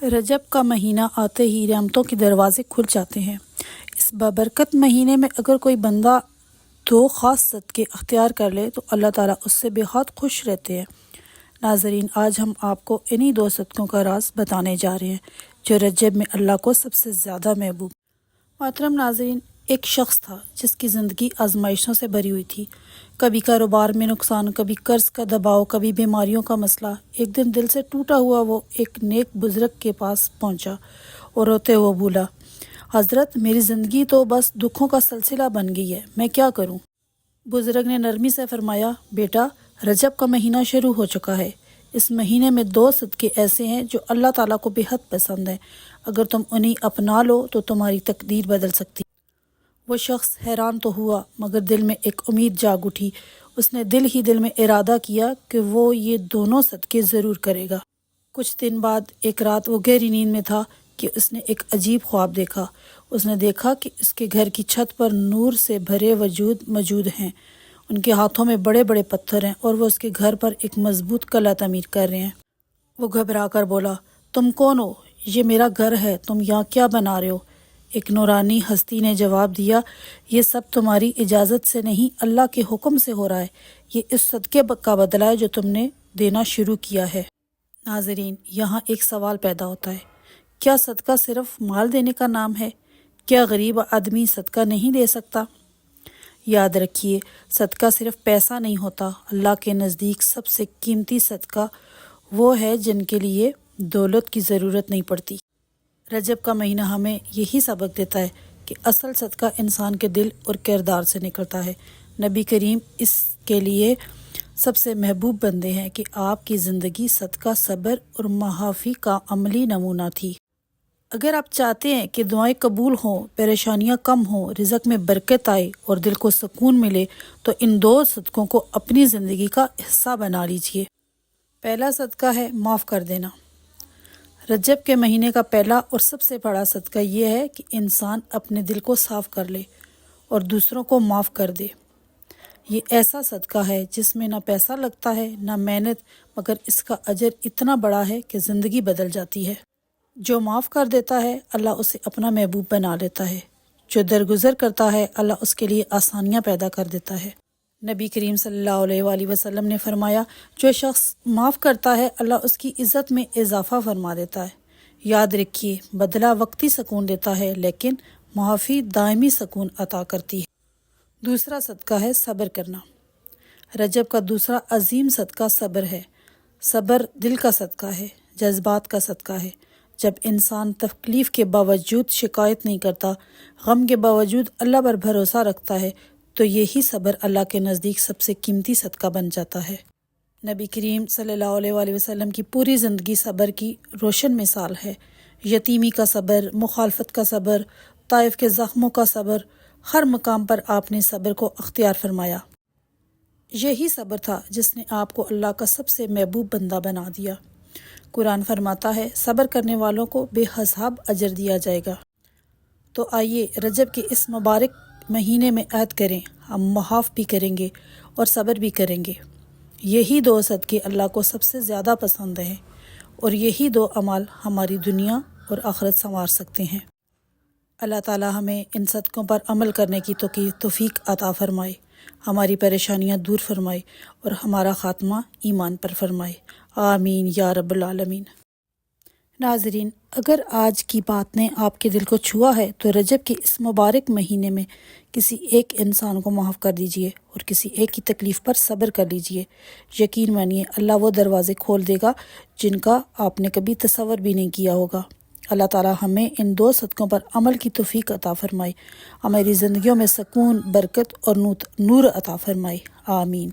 رجب کا مہینہ آتے ہی رحمتوں کے دروازے کھل جاتے ہیں۔ اس بابرکت مہینے میں اگر کوئی بندہ دو خاص صدقے اختیار کر لے تو اللہ تعالیٰ اس سے بہت خوش رہتے ہیں۔ ناظرین، آج ہم آپ کو انہی دو صدقوں کا راز بتانے جا رہے ہیں جو رجب میں اللہ کو سب سے زیادہ محبوب۔ محترم ناظرین، ایک شخص تھا جس کی زندگی آزمائشوں سے بھری ہوئی تھی۔ کبھی کاروبار میں نقصان، کبھی قرض کا دباؤ، کبھی بیماریوں کا مسئلہ۔ ایک دن دل سے ٹوٹا ہوا وہ ایک نیک بزرگ کے پاس پہنچا اور روتے ہوئے بولا، حضرت، میری زندگی تو بس دکھوں کا سلسلہ بن گئی ہے، میں کیا کروں؟ بزرگ نے نرمی سے فرمایا، بیٹا، رجب کا مہینہ شروع ہو چکا ہے۔ اس مہینے میں دو صدقے ایسے ہیں جو اللہ تعالیٰ کو بہت پسند ہیں۔ اگر تم انہیں اپنا لو تو تمہاری تقدیر بدل سکتی۔ وہ شخص حیران تو ہوا مگر دل میں ایک امید جاگ اٹھی۔ اس نے دل ہی دل میں ارادہ کیا کہ وہ یہ دونوں صدقے ضرور کرے گا۔ کچھ دن بعد ایک رات وہ گہری نیند میں تھا کہ اس نے ایک عجیب خواب دیکھا۔ اس نے دیکھا کہ اس کے گھر کی چھت پر نور سے بھرے وجود موجود ہیں۔ ان کے ہاتھوں میں بڑے بڑے پتھر ہیں اور وہ اس کے گھر پر ایک مضبوط قلعہ تعمیر کر رہے ہیں۔ وہ گھبرا کر بولا، تم کون ہو؟ یہ میرا گھر ہے، تم یہاں کیا بنا رہے ہو؟ ایک نورانی ہستی نے جواب دیا، یہ سب تمہاری اجازت سے نہیں، اللہ کے حکم سے ہو رہا ہے۔ یہ اس صدقے کا بدلہ ہے جو تم نے دینا شروع کیا ہے۔ ناظرین، یہاں ایک سوال پیدا ہوتا ہے، کیا صدقہ صرف مال دینے کا نام ہے؟ کیا غریب آدمی صدقہ نہیں دے سکتا؟ یاد رکھیے، صدقہ صرف پیسہ نہیں ہوتا۔ اللہ کے نزدیک سب سے قیمتی صدقہ وہ ہے جن کے لیے دولت کی ضرورت نہیں پڑتی۔ رجب کا مہینہ ہمیں یہی سبق دیتا ہے کہ اصل صدقہ انسان کے دل اور کردار سے نکلتا ہے۔ نبی کریم اس کے لیے سب سے محبوب بندے ہیں کہ آپ کی زندگی صدقہ، صبر اور معافی کا عملی نمونہ تھی۔ اگر آپ چاہتے ہیں کہ دعائیں قبول ہوں، پریشانیاں کم ہوں، رزق میں برکت آئے اور دل کو سکون ملے تو ان دو صدقوں کو اپنی زندگی کا حصہ بنا لیجئے۔ پہلا صدقہ ہے معاف کر دینا۔ رجب کے مہینے کا پہلا اور سب سے بڑا صدقہ یہ ہے کہ انسان اپنے دل کو صاف کر لے اور دوسروں کو معاف کر دے۔ یہ ایسا صدقہ ہے جس میں نہ پیسہ لگتا ہے نہ محنت، مگر اس کا اجر اتنا بڑا ہے کہ زندگی بدل جاتی ہے۔ جو معاف کر دیتا ہے اللہ اسے اپنا محبوب بنا لیتا ہے۔ جو درگزر کرتا ہے اللہ اس کے لیے آسانیاں پیدا کر دیتا ہے۔ نبی کریم صلی اللہ علیہ وآلہ وسلم نے فرمایا، جو شخص معاف کرتا ہے اللہ اس کی عزت میں اضافہ فرما دیتا ہے۔ یاد رکھیے، بدلہ وقتی سکون دیتا ہے لیکن معافی دائمی سکون عطا کرتی ہے۔ دوسرا صدقہ ہے صبر کرنا۔ رجب کا دوسرا عظیم صدقہ صبر ہے۔ صبر دل کا صدقہ ہے، جذبات کا صدقہ ہے۔ جب انسان تکلیف کے باوجود شکایت نہیں کرتا، غم کے باوجود اللہ پر بھروسہ رکھتا ہے تو یہی صبر اللہ کے نزدیک سب سے قیمتی صدقہ بن جاتا ہے۔ نبی کریم صلی اللہ علیہ وآلہ وسلم کی پوری زندگی صبر کی روشن مثال ہے۔ یتیمی کا صبر، مخالفت کا صبر، طائف کے زخموں کا صبر، ہر مقام پر آپ نے صبر کو اختیار فرمایا۔ یہی صبر تھا جس نے آپ کو اللہ کا سب سے محبوب بندہ بنا دیا۔ قرآن فرماتا ہے، صبر کرنے والوں کو بے حساب اجر دیا جائے گا۔ تو آئیے رجب کے اس مبارک مہینے میں عہد کریں، ہم معاف بھی کریں گے اور صبر بھی کریں گے۔ یہی دو صدقے اللہ کو سب سے زیادہ پسند ہیں اور یہی دو اعمال ہماری دنیا اور آخرت سنوار سکتے ہیں۔ اللہ تعالیٰ ہمیں ان صدقوں پر عمل کرنے کی توفیق عطا فرمائے، ہماری پریشانیاں دور فرمائے اور ہمارا خاتمہ ایمان پر فرمائے، آمین یا رب العالمین۔ ناظرین، اگر آج کی بات نے آپ کے دل کو چھوا ہے تو رجب کے اس مبارک مہینے میں کسی ایک انسان کو معاف کر دیجئے اور کسی ایک کی تکلیف پر صبر کر لیجئے۔ یقین مانیے اللہ وہ دروازے کھول دے گا جن کا آپ نے کبھی تصور بھی نہیں کیا ہوگا۔ اللہ تعالیٰ ہمیں ان دو صدقوں پر عمل کی توفیق عطا فرمائے، ہماری زندگیوں میں سکون، برکت اور نور عطا فرمائے، آمین۔